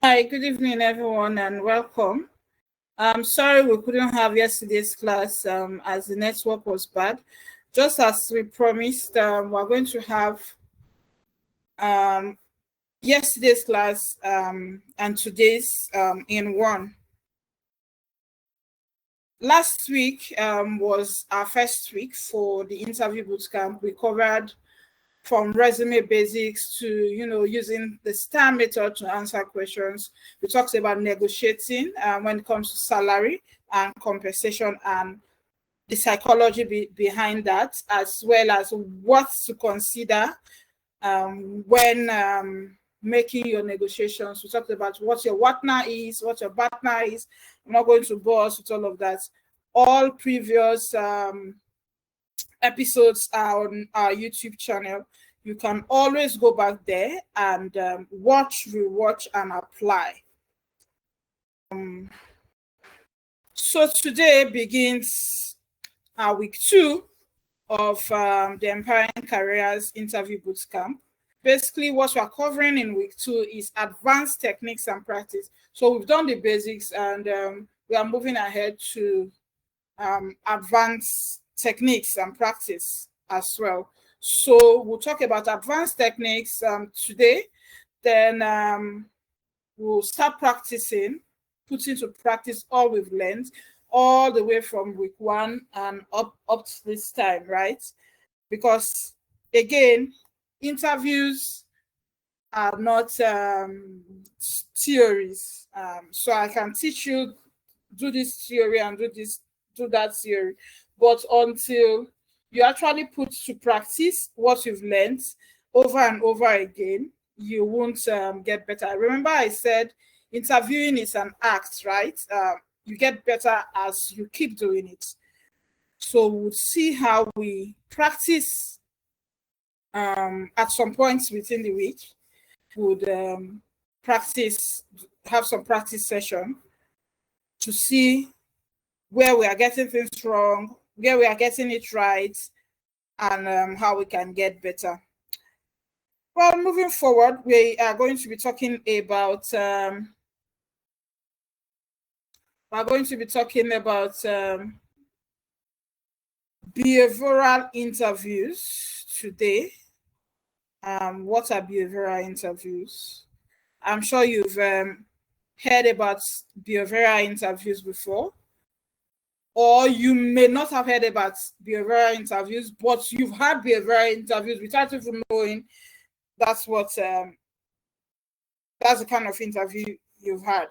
Hi, good evening, everyone, and welcome. I'm sorry we couldn't have yesterday's class as the network was bad. Just as we promised, we're going to have yesterday's class and today's in one. Last week was our first week for the interview bootcamp. We covered from resume basics to, using the STAR method to answer questions. We talked about negotiating when it comes to salary and compensation and the psychology behind that, as well as what to consider when making your negotiations. We talked about what your partner is, what your partner is. I'm not going to bore us with all of that. All previous episodes are on our YouTube channel. You can always go back there and watch, rewatch, and apply. So today begins our week 2 of the Empowering Careers Interview Bootcamp. Basically, what we're covering in week 2 is advanced techniques and practice. So we've done the basics and we are moving ahead to advanced techniques and practice as well. So we'll talk about advanced techniques today. Then we'll start practicing, putting to practice all we've learned, all the way from week 1 and up to this time, right? Because again, interviews are not theories. So I can teach you, do this theory and do that theory. But until you actually put to practice what you've learned over and over again, you won't get better. Remember I said interviewing is an act, right? You get better as you keep doing it. So we'll see how we practice at some points within the week. Would have some practice session to see where we are getting things wrong, where we are getting it right, and how we can get better. Well, moving forward, we are going to be talking about behavioral interviews today. What are behavioral interviews? I'm sure you've heard about behavioral interviews before, or you may not have heard about behavioral interviews, but you've had behavioral interviews without even knowing that's the kind of interview you've had.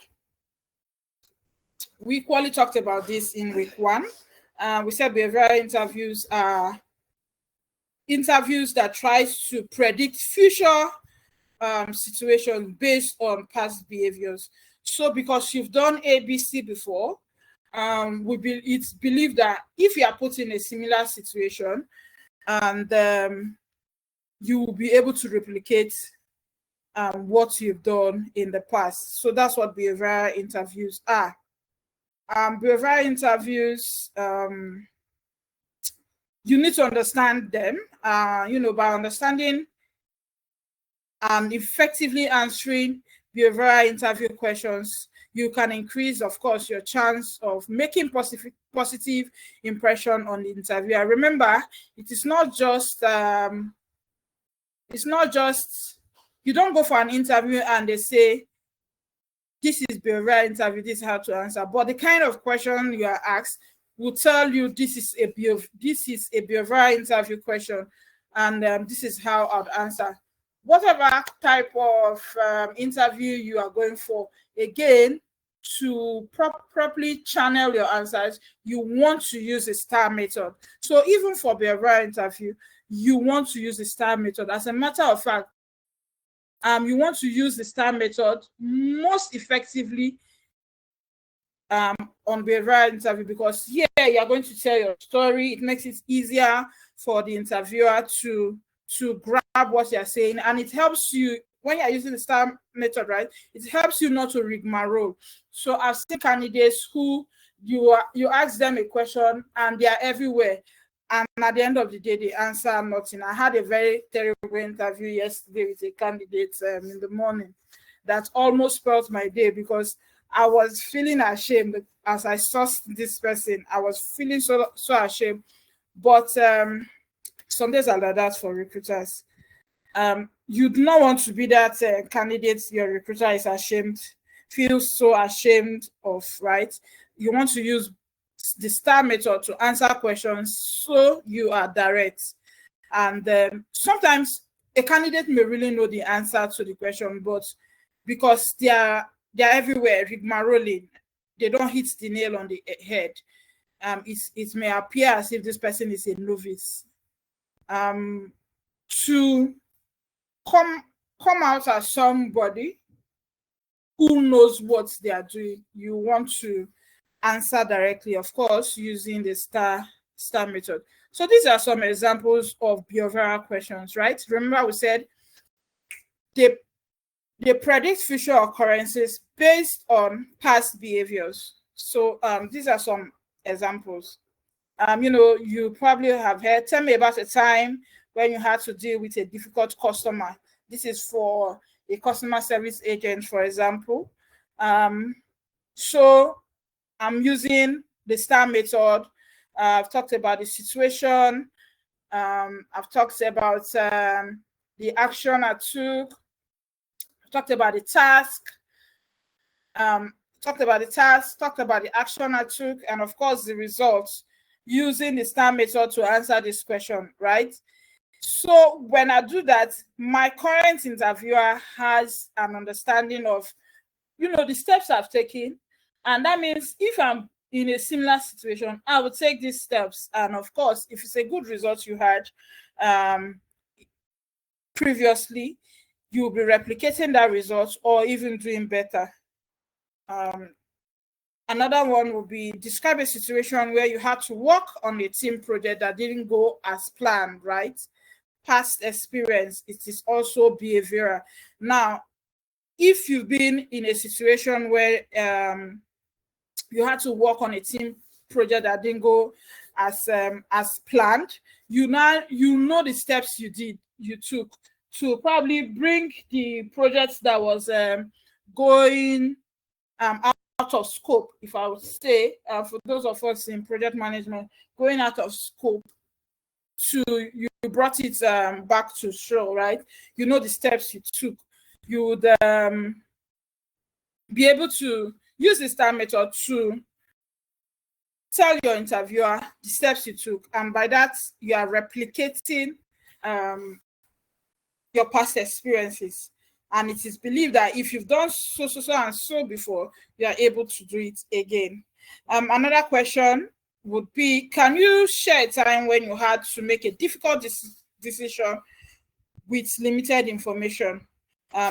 We equally talked about this in week 1. We said behavioral interviews are interviews that tries to predict future situations based on past behaviors. So because you've done ABC before, it's believed that if you are put in a similar situation, and you will be able to replicate what you've done in the past. So that's what behavioral interviews are. Behavioral interviews, you need to understand them, by understanding and effectively answering behavioral interview questions, you can increase, of course, your chance of making positive impression on the interviewer. Remember, it's not just you don't go for an interview and they say, this is behavioral interview, this is how to answer. But the kind of question you are asked will tell you this is a behavioral interview question, and this is how I'd answer. Whatever type of interview you are going for, again, to properly channel your answers, you want to use the STAR method. So even for behavioral interview, you want to use the STAR method. As a matter of fact, you want to use the STAR method most effectively on behavioral interview, because here you're going to tell your story. It makes it easier for the interviewer to grab what you're saying, and it helps you when you're using the STAR method, right? It helps you not to rigmarole. So I've seen candidates who you ask them a question and they are everywhere, and at the end of the day they answer nothing. I had a very terrible interview yesterday with a candidate in the morning, that almost spoiled my day because I was feeling ashamed as I saw this person. I was feeling so ashamed. But some days are like that for recruiters. You do not want to be that candidate your recruiter is feels so ashamed of, right? You want to use the STAR method to answer questions so you are direct. And sometimes a candidate may really know the answer to the question, but because they're everywhere, rigmaroling, they don't hit the nail on the head. It may appear as if this person is a novice. To come out as somebody who knows what they are doing, you want to answer directly, of course, using the STAR method. So these are some examples of behavioral questions, right? Remember we said they predict future occurrences based on past behaviors. So these are some examples. You probably have heard, tell me about a time when you had to deal with a difficult customer. This is for a customer service agent, for example. So I'm using the STAR method. I've talked about the situation. I've talked about the action I took. I've talked about the task. Talked about the action I took, and of course the results, using the STAR method to answer this question, right? So when I do that, my current interviewer has an understanding of, the steps I've taken. And that means if I'm in a similar situation, I would take these steps. And of course, if it's a good result you had previously, you'll be replicating that result or even doing better. Another one would be describe a situation where you had to work on a team project that didn't go as planned, right? Past experience, it is also behavioral. Now, if you've been in a situation where you had to work on a team project that didn't go as planned, you know the steps you took to probably bring the project that was going out of scope, if I would say, for those of us in project management, going out of scope, to you brought it back to show, right? You know the steps you took. You would be able to use the STAR method to tell your interviewer the steps you took, and by that you are replicating your past experiences. And it is believed that if you've done so and so before, you are able to do it again. Another question would be, can you share a time when you had to make a difficult decision with limited information?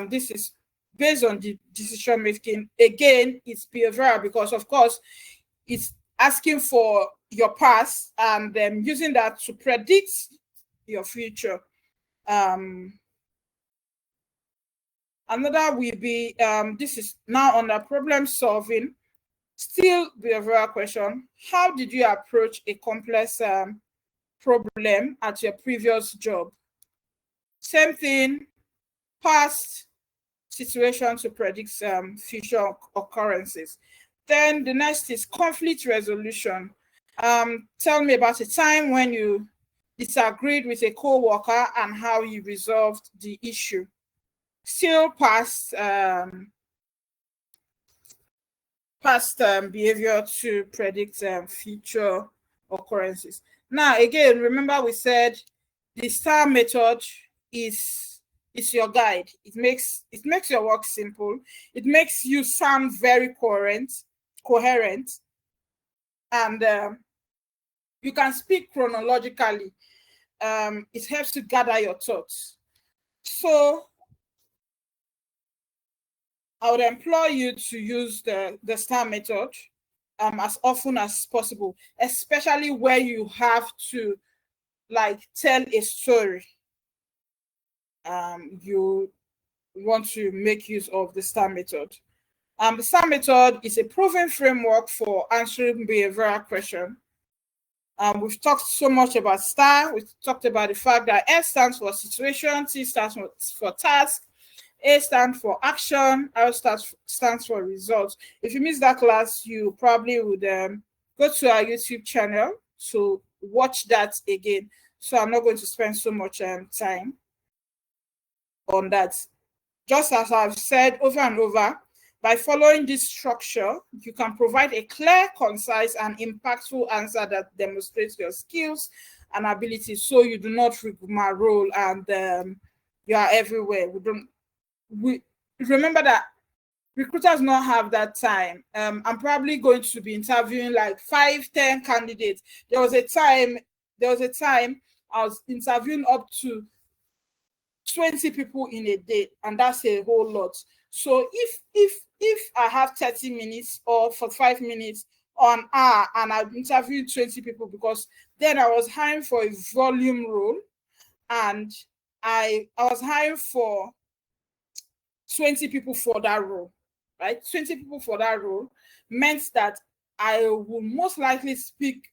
This is based on the decision making. Again, it's behavioral because, of course, it's asking for your past and then using that to predict your future. Another will be, this is now under problem solving. Still behavioral question. How did you approach a complex problem at your previous job? Same thing, past situation to predict future occurrences. Then the next is conflict resolution. Tell me about a time when you disagreed with a co-worker and how you resolved the issue. Still past behavior to predict future occurrences. Now, again, remember we said the STAR method is your guide. It makes your work simple. It makes you sound very coherent, and you can speak chronologically. It helps to gather your thoughts. So I would implore you to use the STAR method as often as possible, especially where you have to tell a story. You want to make use of the STAR method. The STAR method is a proven framework for answering behavioral questions. We've talked so much about STAR. We've talked about the fact that S stands for situation, T stands for task, A stands for action, R stands for results. If you missed that class, you probably would go to our YouTube channel to watch that again. So I'm not going to spend so much time on that. Just as I've said over and over, by following this structure, you can provide a clear, concise, and impactful answer that demonstrates your skills and abilities, so you do not rigmarole and you are everywhere. We remember that recruiters not have that time. I'm probably going to be interviewing like 5-10 candidates. There was a time I was interviewing up to 20 people in a day, and that's a whole lot. So if I have 30 minutes or 45 minutes on hour and I'm interviewing 20 people, because then I was hiring for a volume role, and I was hiring for 20 people for that role, right? 20 people for that role meant that I will most likely speak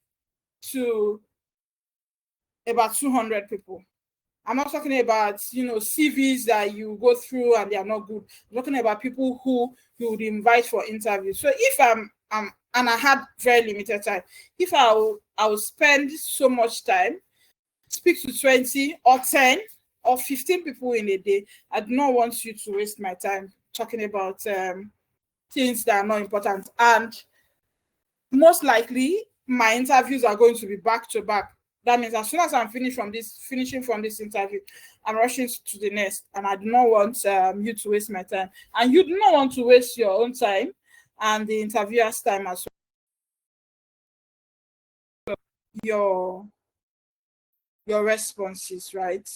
to about 200 people. I'm not talking about, CVs that you go through and they are not good. I'm talking about people who you would invite for interviews. So if I'm and I had very limited time, if I will spend so much time, speak to 20 or 10 or 15 people in a day, I do not want you to waste my time talking about things that are not important. And most likely, my interviews are going to be back to back. That means as soon as I'm finishing from this interview, I'm rushing to the next, and I do not want you to waste my time, and you do not want to waste your own time and the interviewer's time as well. Your responses, right?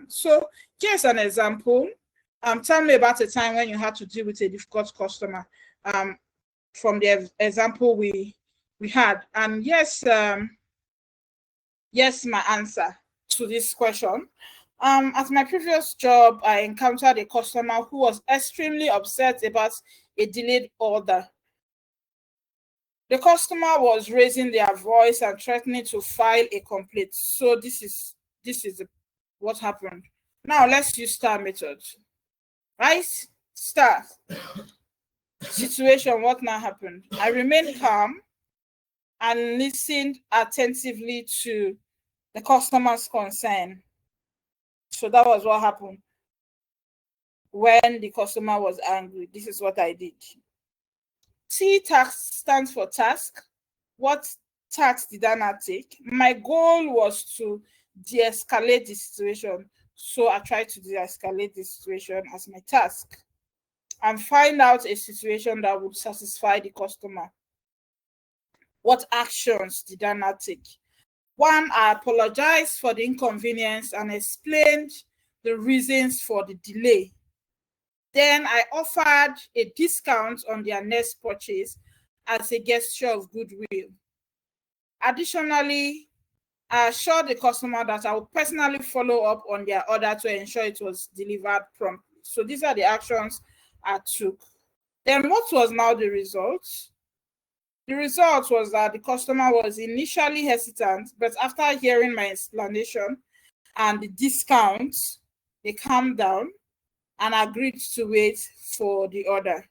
So here's an example. Tell me about a time when you had to deal with a difficult customer. From the example we had, and yes, my answer to this question. At my previous job, I encountered a customer who was extremely upset about a delayed order. The customer was raising their voice and threatening to file a complaint. So this is what happened. Now let's use STAR method. Right? STAR. Situation, what now happened? I remained calm and listened attentively to the customer's concern. So that was what happened when the customer was angry. This is what I did. T stands for task. What task did I not take? My goal was to de-escalate the situation. So I tried to de-escalate the situation as my task and find out a situation that would satisfy the customer. What actions did I not take? One, I apologized for the inconvenience and explained the reasons for the delay. Then I offered a discount on their next purchase as a gesture of goodwill. Additionally, I assured the customer that I would personally follow up on their order to ensure it was delivered promptly. So these are the actions I took. Then what was now the result? The result was that the customer was initially hesitant, but after hearing my explanation and the discount, they calmed down and agreed to wait for the order.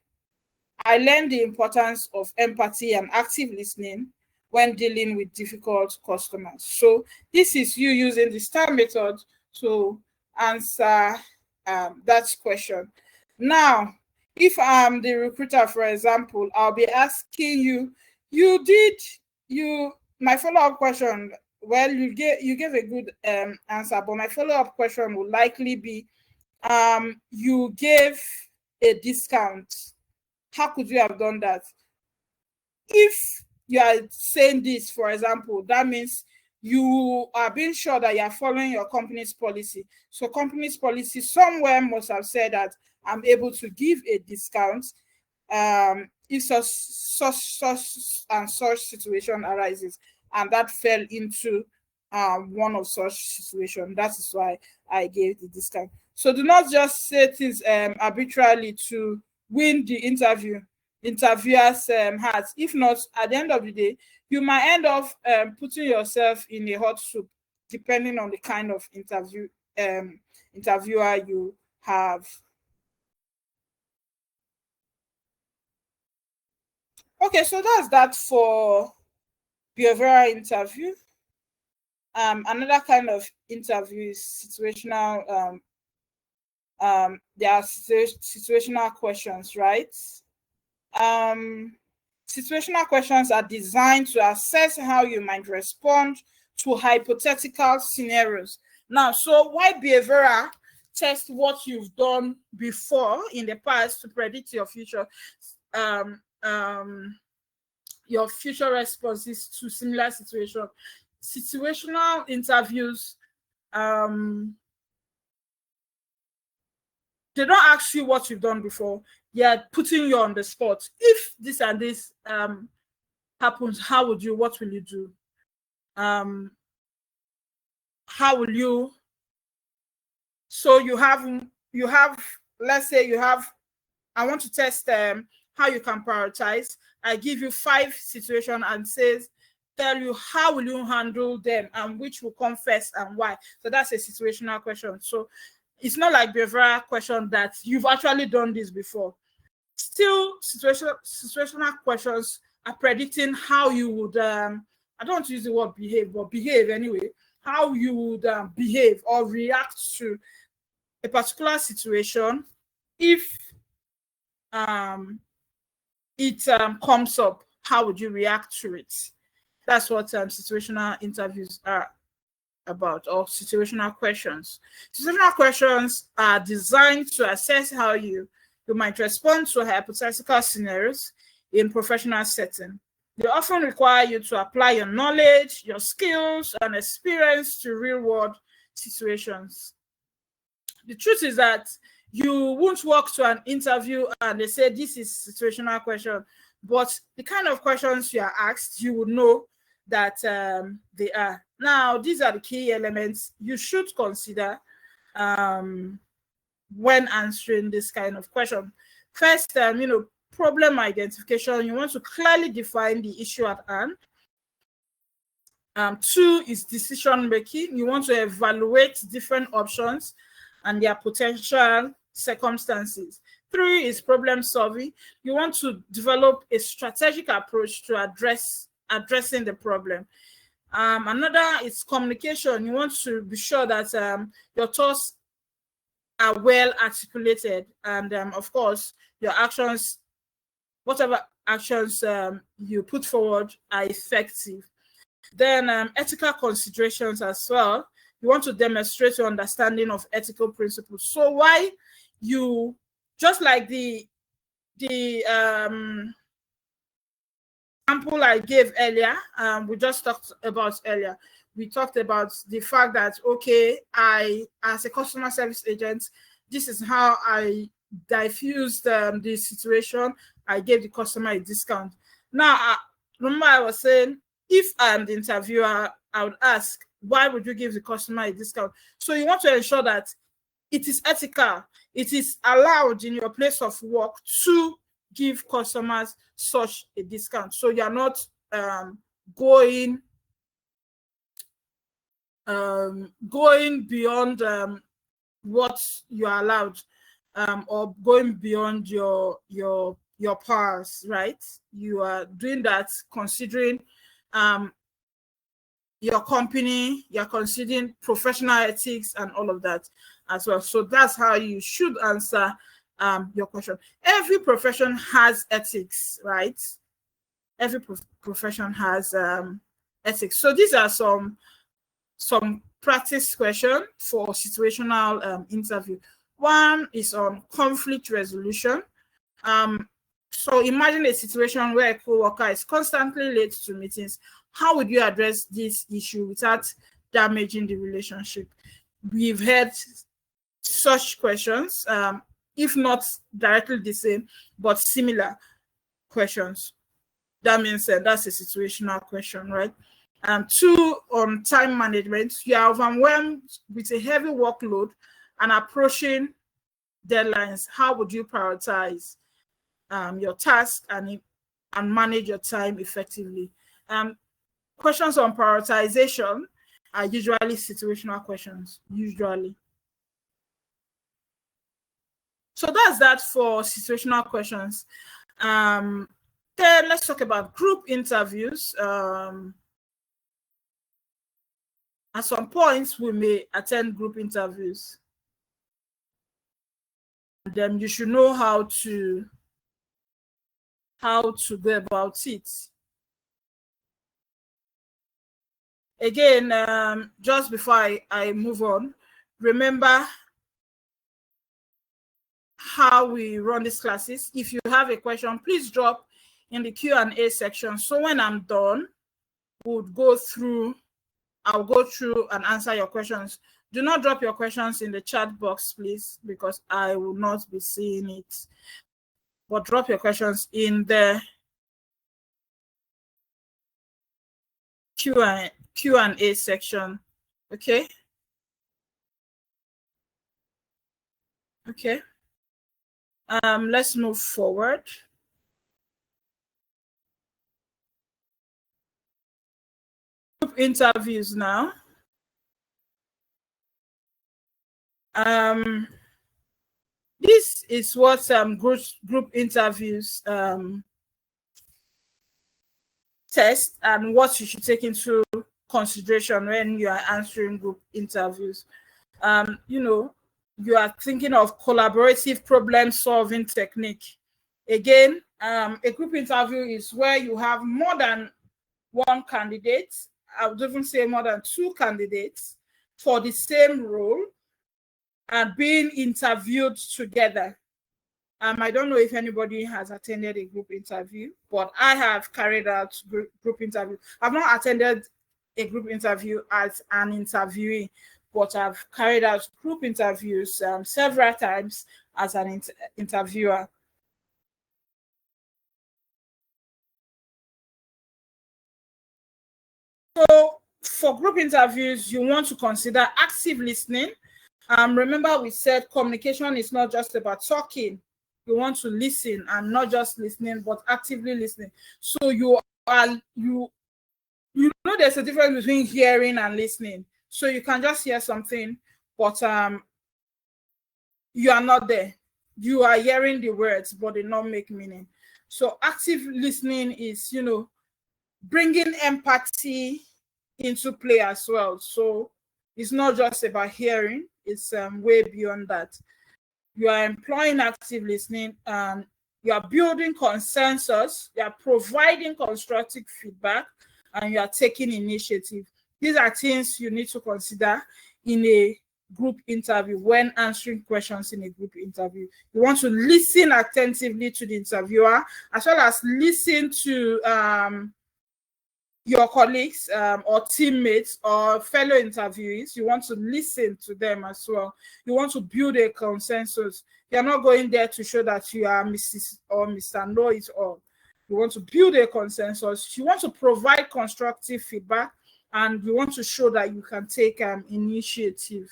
I learned the importance of empathy and active listening when dealing with difficult customers. So this is you using the STAR method to answer that question. Now, if I'm the recruiter, for example, I'll be asking my follow-up question, well, you gave a good answer, but my follow-up question will likely be, you gave a discount. How could you have done that? If you are saying this, for example, that means you are being sure that you are following your company's policy. So company's policy somewhere must have said that I'm able to give a discount if such situation arises, and that fell into one of such situations. That is why I gave the discount. So do not just say things arbitrarily to win the interviewer's heart. If not, at the end of the day, you might end up putting yourself in a hot soup, depending on the kind of interviewer you have. Okay, so that's that for behavioral interview. Another kind of interview is situational. There are situational questions, right? Situational questions are designed to assess how you might respond to hypothetical scenarios. Now, so why behavioral? Test what you've done before in the past to predict your future responses to similar situations. Situational interviews, they don't ask you what you've done before. They're putting you on the spot. If this and this happens, what will you do? How will you? So you have, let's say you have, I want to test how you can prioritize. I give you 5 situations and tell you how will you handle them and which will come first and why. So that's a situational question. So it's not like behavioral question that you've actually done this before. Still, situational questions are predicting how you would, I don't want to use the word behave, but behave anyway, how you would behave or react to a particular situation if it comes up. How would you react to it? That's what situational interviews are about, or situational questions. Situational questions are designed to assess how you might respond to hypothetical scenarios in professional setting. They often require you to apply your knowledge, your skills, and experience to real-world situations. The truth is that you won't walk to an interview and they say this is situational question, but the kind of questions you are asked, you would know that they are. Now, these are the key elements you should consider when answering this kind of question. First, problem identification. You want to clearly define the issue at hand. 2 is decision making. You want to evaluate different options and their potential circumstances. 3 is problem solving. You want to develop a strategic approach to addressing the problem. Another is communication. You want to be sure that your thoughts are well articulated, and of course your actions, whatever actions you put forward, are effective. Then ethical considerations as well. You want to demonstrate your understanding of ethical principles. So why you, just like the example I gave earlier, we just talked about earlier. We talked about the fact that, okay, I, as a customer service agent, this is how I diffused the situation. I gave the customer a discount. Now, remember I was saying, if I'm the interviewer, I would ask, why would you give the customer a discount? So you want to ensure that it is ethical. It is allowed in your place of work to give customers such a discount. So you're not going beyond what you are allowed, or going beyond your powers, right? You are doing that considering your company, you're considering professional ethics and all of that as well. So that's how you should answer your question. Every profession has ethics, right? Every profession has ethics. So these are some practice questions for situational interview. One is on conflict resolution. So imagine a situation where a co-worker is constantly late to meetings. How would you address this issue without damaging the relationship? We've had such questions, if not directly the same, but similar questions. That means that's a situational question, right? 2, on time management. You are overwhelmed with a heavy workload and approaching deadlines. How would you prioritize your task and manage your time effectively? Questions on prioritization are usually situational questions, usually. So that's that for situational questions. Then let's talk about group interviews. At some points, we may attend group interviews. And then you should know how to go about it. Again, just before I move on, remember how we run these classes. If you have a question, please drop in the Q&A section. So when I'm done, I'll go through and answer your questions. Do not drop your questions in the chat box, please, because I will not be seeing it. But drop your questions in the Q&A section. Okay? Okay. Let's move forward. Group interviews now. This is what group interviews test and what you should take into consideration when you are answering group interviews. You know, you are thinking of collaborative problem solving technique. Again, a group interview is where you have more than one candidate. I would even say more than two candidates for the same role and being interviewed together. I don't know if anybody has attended a group interview, but I have carried out group interview. I've not attended a group interview as an interviewee, but I've carried out group interviews several times as an interviewer. So for group interviews, you want to consider active listening. Remember we said communication is not just about talking. You want to listen and not just listening, but actively listening. So you know there's a difference between hearing and listening. So you can just hear something, but you are not there. You are hearing the words, but they not make meaning. So active listening is, you know, bringing empathy into play as well. So it's not just about hearing, it's way beyond that. You are employing active listening, you are building consensus, you are providing constructive feedback, and you are taking initiative. These are things you need to consider in a group interview when answering questions in a group interview. You want to listen attentively to the interviewer, as well as listen to your colleagues or teammates or fellow interviewees. You want to listen to them as well. You want to build a consensus. You're not going there to show that you are Mrs. or Mr. Know It All. You want to build a consensus. You want to provide constructive feedback, and you want to show that you can take initiative.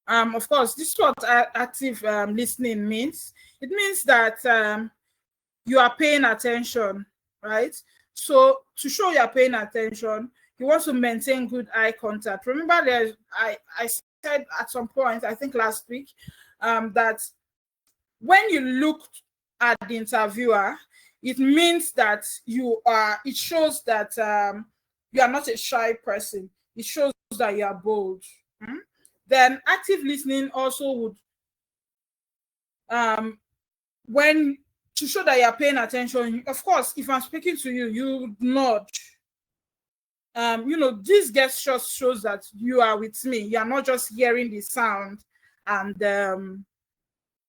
Of course, this is what active listening means. It means that you are paying attention, right? So to show you're paying attention, you want to maintain good eye contact. Remember, I said at some point, I think last week, that when you look at the interviewer, it means that it shows that you are not a shy person. It shows that you are bold. Then active listening also would, to show that you're paying attention, of course, if I'm speaking to you, you nod. You know, this gesture shows that you are with me. You are not just hearing the sound and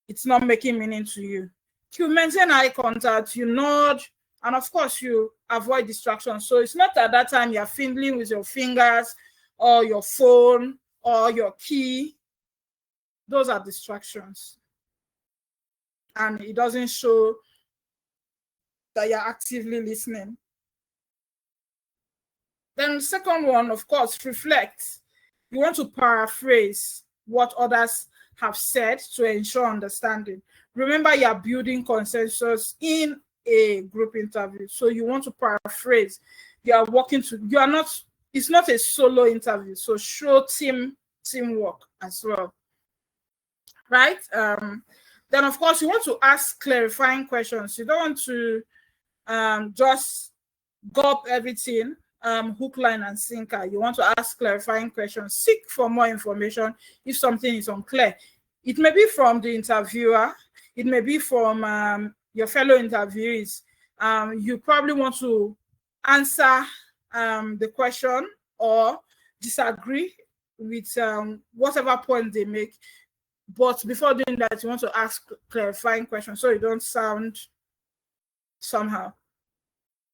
it's not making meaning to you. You maintain eye contact, you nod, and of course, you avoid distractions. So it's not at that time you're fiddling with your fingers or your phone or your key. Those are distractions. And it doesn't show that you're actively listening. Then the second one, of course, reflect. You want to paraphrase what others have said to ensure understanding. Remember, you're building consensus in a group interview. So you want to paraphrase. You are working to, you are not, it's not a solo interview. So show teamwork as well. Right? Then, of course, you want to ask clarifying questions. You don't want to just gulp everything, hook, line, and sinker. You want to ask clarifying questions. Seek for more information if something is unclear. It may be from the interviewer. It may be from your fellow interviewees. You probably want to answer the question or disagree with whatever point they make. But before doing that, you want to ask clarifying questions so you don't sound somehow.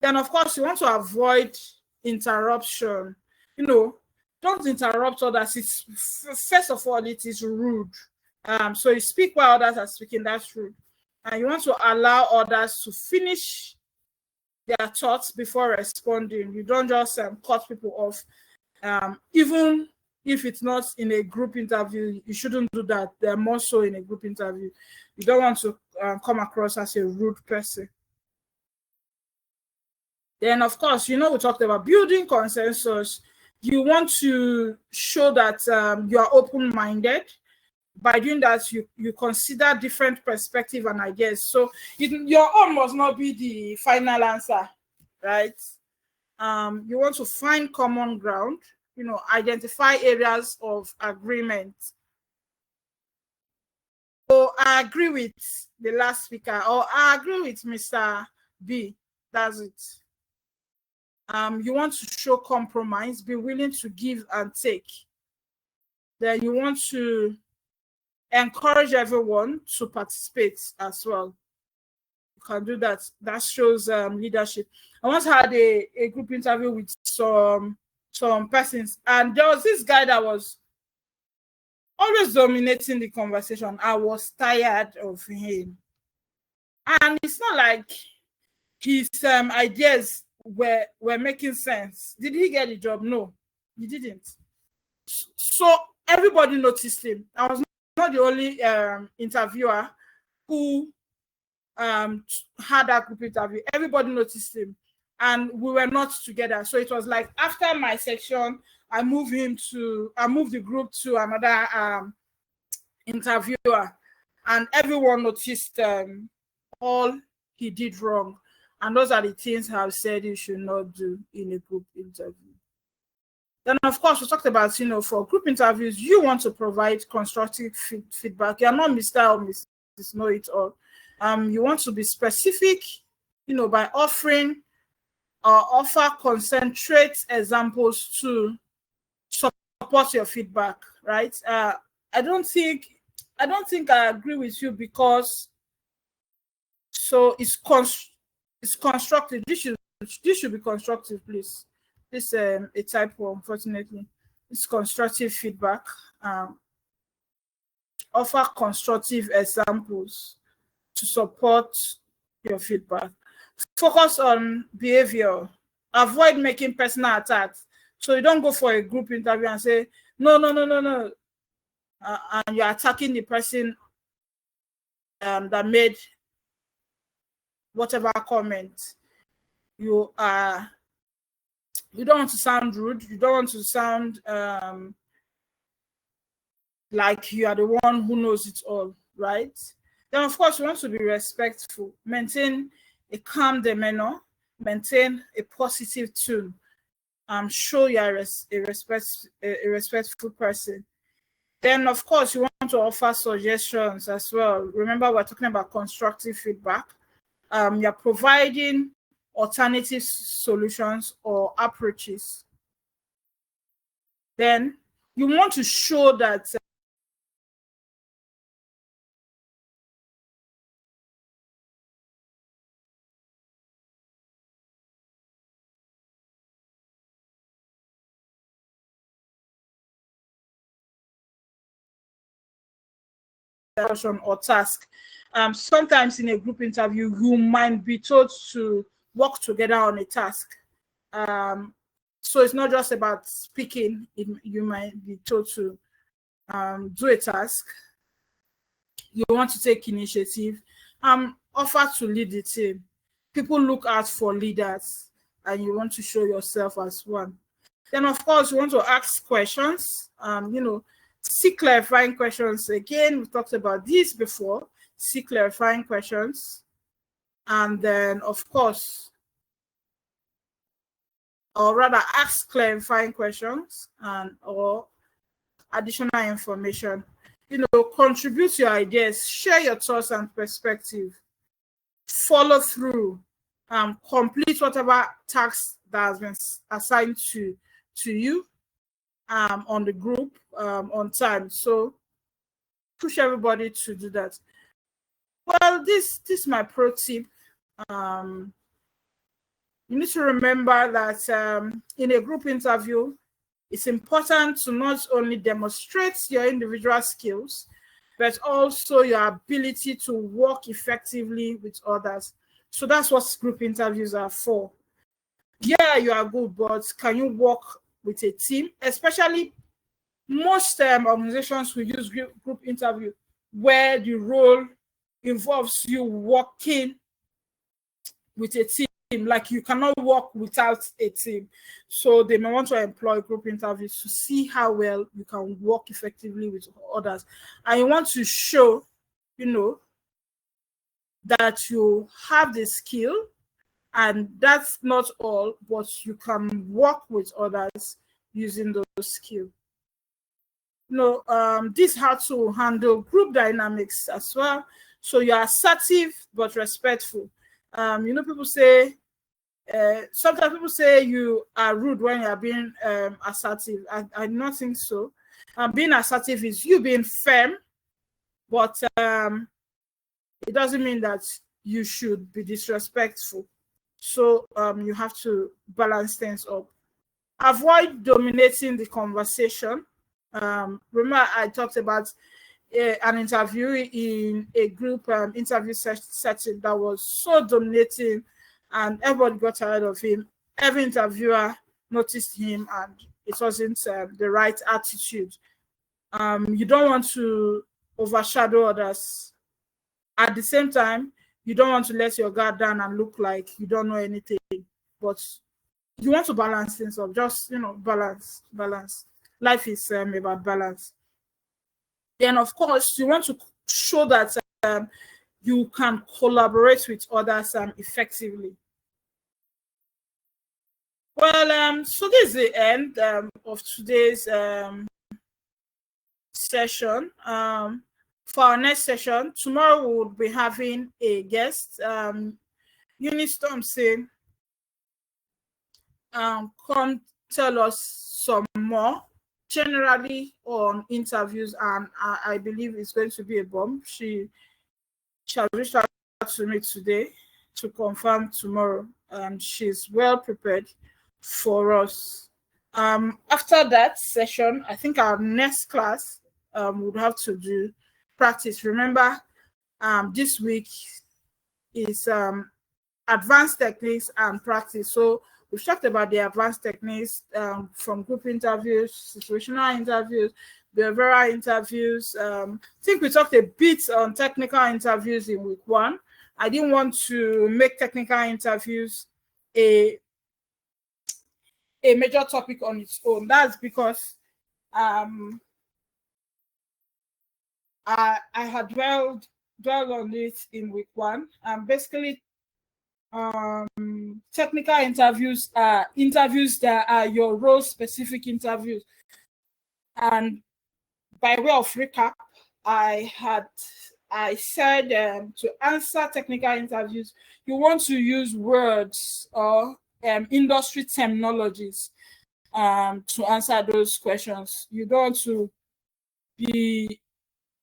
Then, of course, you want to avoid interruption. You know, don't interrupt others. It's first of all, it is rude. So you speak while others are speaking. That's rude. And you want to allow others to finish their thoughts before responding. You don't just cut people off. Even if it's not in a group interview, you shouldn't do that. They're more so in a group interview. You don't want to come across as a rude person. Then, of course, we talked about building consensus. You want to show that you are open-minded. By doing that, you consider different perspectives and ideas. So your own must not be the final answer, right? You want to find common ground, identify areas of agreement. So I agree with the last speaker, or I agree with Mr. B. That's it. You want to show compromise, be willing to give and take. Then you want to encourage everyone to participate as well. You can do that. That shows leadership. I once had a group interview with some persons, and there was this guy that was always dominating the conversation. I was tired of him. And it's not like his ideas were making sense. Did he get the job? No, he didn't. So everybody noticed him. I was not the only interviewer who had that group interview. Everybody noticed him, and we were not together. So it was like after my section, I moved the group to another interviewer, and everyone noticed all he did wrong. And those are the things I've said you should not do in a group interview. Then, of course, we talked about, for group interviews, you want to provide constructive feedback. You're not Mr. or Mrs. Know-it-all. You want to be specific, by offering or offer concentrate examples to support your feedback, right? I don't think I agree with you because it's constructive. This should be constructive, please. This a typo, unfortunately. It's constructive feedback. Offer constructive examples to support your feedback. Focus on behavior. Avoid making personal attacks. So you don't go for a group interview and say, no. And you're attacking the person that made whatever comment. You don't want to sound rude. You don't want to sound like you are the one who knows it all, right? Then, of course, you want to be respectful. Maintain a calm demeanor. Maintain a positive tone. Show you are a respectful person. Then, of course, you want to offer suggestions as well. Remember, we're talking about constructive feedback. You're providing alternative solutions or approaches. Then you want to show that or task. Sometimes in a group interview, you might be told to work together on a task. So it's not just about speaking. You might be told to do a task. You want to take initiative. Offer to lead the team. People look out for leaders, and you want to show yourself as one. Then, of course, you want to ask questions. Seek clarifying questions. Again, we talked about this before. see clarifying questions, and then, of course, or rather ask clarifying questions and or additional information. Contribute your ideas, share your thoughts and perspective, follow through, complete whatever task that has been assigned to you on the group on time. So push everybody to do that. Well, this is my pro tip. You need to remember that in a group interview, it's important to not only demonstrate your individual skills, but also your ability to work effectively with others. So that's what group interviews are for. Yeah, you are good, but can you work with a team? Especially most organizations will use group interview where the role involves you working with a team. Like you cannot work without a team. So they may want to employ group interviews to see how well you can work effectively with others. And you want to show, that you have the skill, and that's not all, but you can work with others using those skills. This how to handle group dynamics as well. So you're assertive but respectful. People say, sometimes people say you are rude when you are being assertive. I do not think so. Being assertive is you being firm, but it doesn't mean that you should be disrespectful. So you have to balance things up. Avoid dominating the conversation. Remember, I talked about an interview in a group interview setting that was so dominating, and everybody got tired of him. Every interviewer noticed him, and it wasn't the right attitude. You don't want to overshadow others. At the same time, you don't want to let your guard down and look like you don't know anything. But you want to balance things up. Just, balance. Life is about balance. Then, of course, you want to show that you can collaborate with others effectively. Well, so this is the end of today's session. For our next session, tomorrow we'll be having a guest, Eunice Thompson. Come tell us some more generally on interviews, and I believe it's going to be a bomb. She has reached out to me today to confirm tomorrow, and she's well prepared for us. After that session, I think our next class would have to do practice. Remember, this week is advanced techniques and practice. So we've talked about the advanced techniques from group interviews, situational interviews, behavioral interviews. I think we talked a bit on technical interviews in week 1. I didn't want to make technical interviews a major topic on its own. That's because I had dwelled on it in week 1. Basically, technical interviews are interviews that are your role specific interviews. And by way of recap, I said to answer technical interviews, you want to use words or industry terminologies to answer those questions. You don't want to be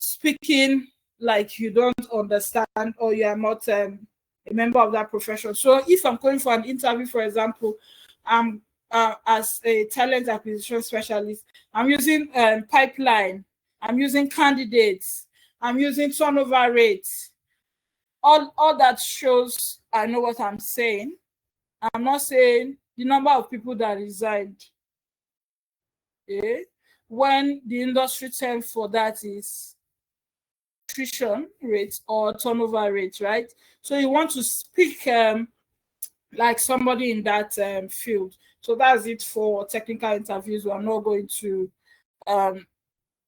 speaking like you don't understand or you are not a member of that profession. So if I'm going for an interview, for example, as a talent acquisition specialist, I'm using pipeline, I'm using candidates, I'm using turnover rates. All that shows I know what I'm saying. I'm not saying the number of people that resigned. Okay? When the industry term for that is attrition rate or turnover rate, right? So you want to speak like somebody in that field. So that's it for technical interviews. We are not going to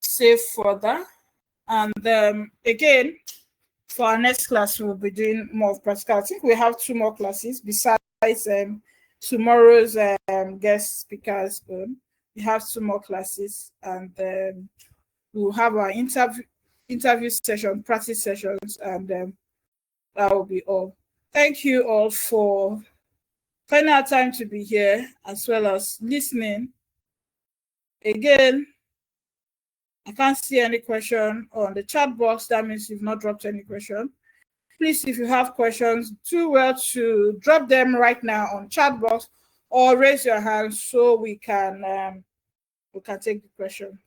say further. And again, for our next class, we'll be doing more of practical. I think we have 2 more classes besides tomorrow's guest speakers. We have 2 more classes, and we'll have our interview session, practice sessions, and that will be all. Thank you all for finding our time to be here, as well as listening. Again, I can't see any question on the chat box. That means you've not dropped any question. Please, if you have questions, do well to drop them right now on chat box or raise your hand so we can take the question.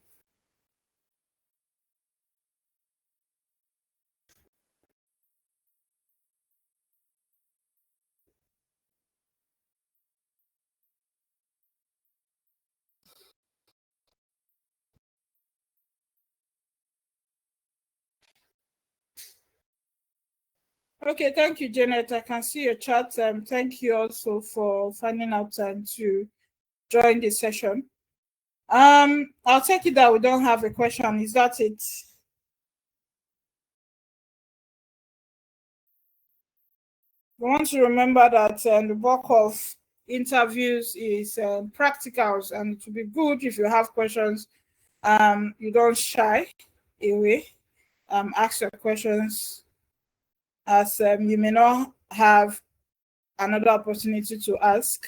Okay, thank you, Janet. I can see your chat. Thank you also for finding out time to join the session. I'll take it that we don't have a question. Is that it? We want to remember that the bulk of interviews is practicals, and it would be good if you have questions. You don't shy away. Ask your questions, as you may not have another opportunity to ask.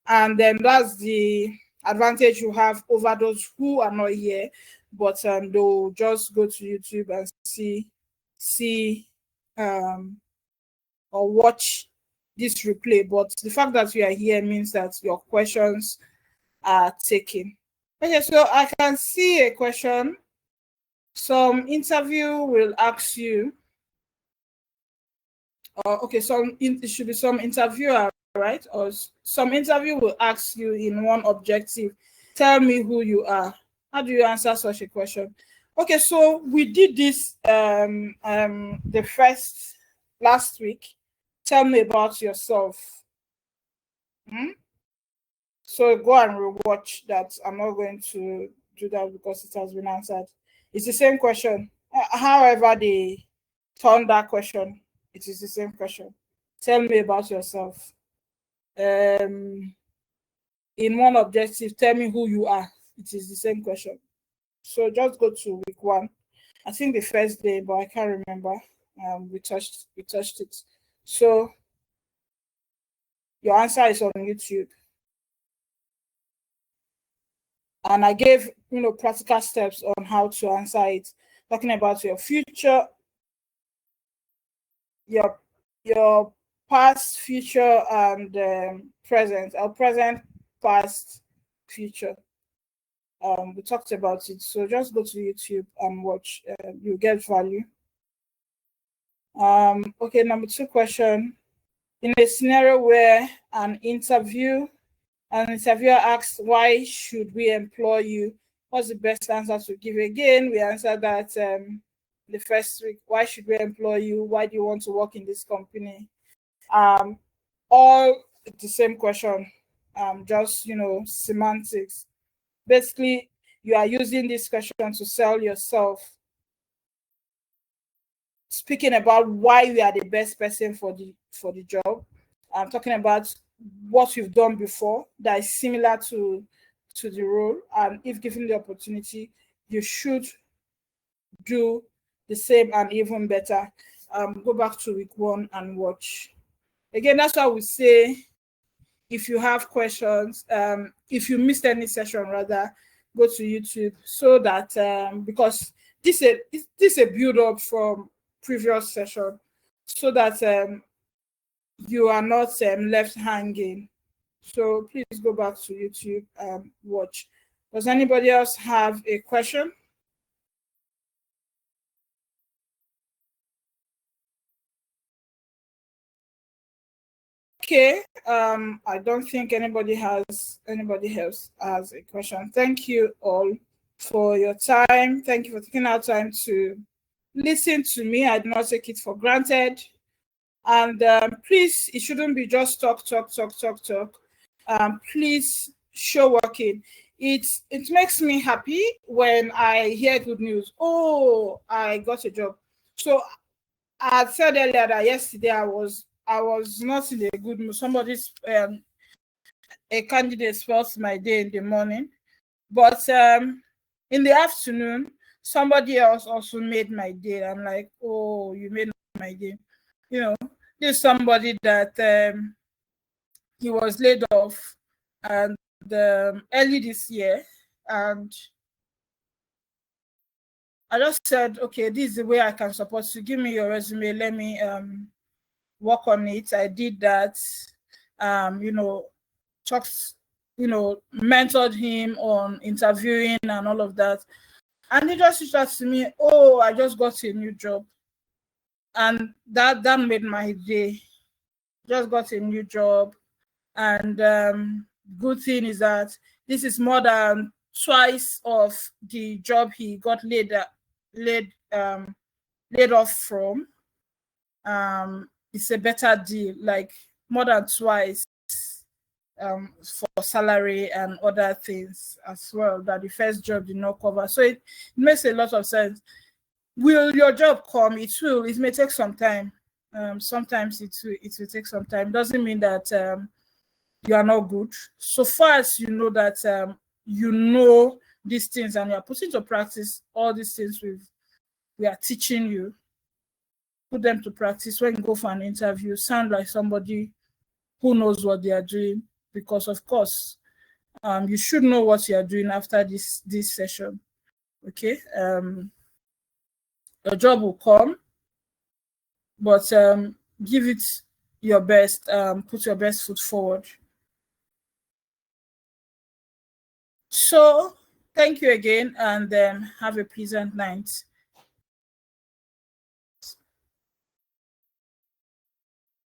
And then that's the advantage you have over those who are not here, but they'll just go to YouTube and see or watch this replay. But the fact that you are here means that your questions are taken. Okay, so I can see a question. Some interview will ask you, okay, it should be some interviewer, right? Or some interview will ask you in one objective, tell me who you are. How do you answer such a question? Okay, so we did this the first last week. Tell me about yourself. So go and rewatch that. I'm not going to do that because it has been answered. It's the same question. However, they turn that question, it is the same question. Tell me about yourself. In one objective, tell me who you are. It is the same question. So just go to week 1. I think the first day, but I can't remember. We touched it. So your answer is on YouTube. And I gave practical steps on how to answer it, talking about your future, your past, future, and present, or present, past, future. We talked about it, so just go to YouTube and watch. You get value. Okay, number 2 question. In a scenario where an interviewer asks, why should we employ you? What's the best answer to give? Again, we answered that the first week. Why should we employ you? Why do you want to work in this company? All the same question, just semantics. Basically, you are using this question to sell yourself, speaking about why you are the best person for the job. I'm talking about what you've done before that is similar to the role, and if given the opportunity, you should do the same and even better. Go back to week 1 and watch. Again, that's why we say, if you have questions, if you missed any session, rather, go to YouTube, so that because this is a build up from previous session, so that you are not left hanging. So please go back to YouTube and watch. Does anybody else have a question? Okay, I don't think anybody else has a question. Thank you all for your time. Thank you for taking our time to listen to me. I do not take it for granted. And please, it shouldn't be just talk. Please show working. It makes me happy when I hear good news. Oh, I got a job. So I had said earlier that yesterday I was not in a good mood. Somebody's a candidate spoils my day in the morning, but in the afternoon, somebody else also made my day. I'm like, oh, you made my day. You know, there's somebody that he was laid off and early this year, and I just said, okay, this is the way I can support you. Give me your resume. Let me work on it. I did that. Talked, mentored him on interviewing and all of that. And he just reached out to me, oh, I just got a new job. And that made my day. Just got a new job. And good thing is that this is more than twice of the job he got laid off from. It's a better deal, like more than twice for salary and other things as well that the first job did not cover. So it makes a lot of sense. Will your job come? It will. It may take some time. Sometimes it will take some time. Doesn't mean that you are not good. So far as you know that you know these things and you are putting to practice all these things we are teaching you, put them to practice. When you go for an interview, sound like somebody who knows what they are doing, because of course you should know what you are doing after this session. Okay, your job will come, but give it your best. Put your best foot forward. So thank you again, and have a pleasant night.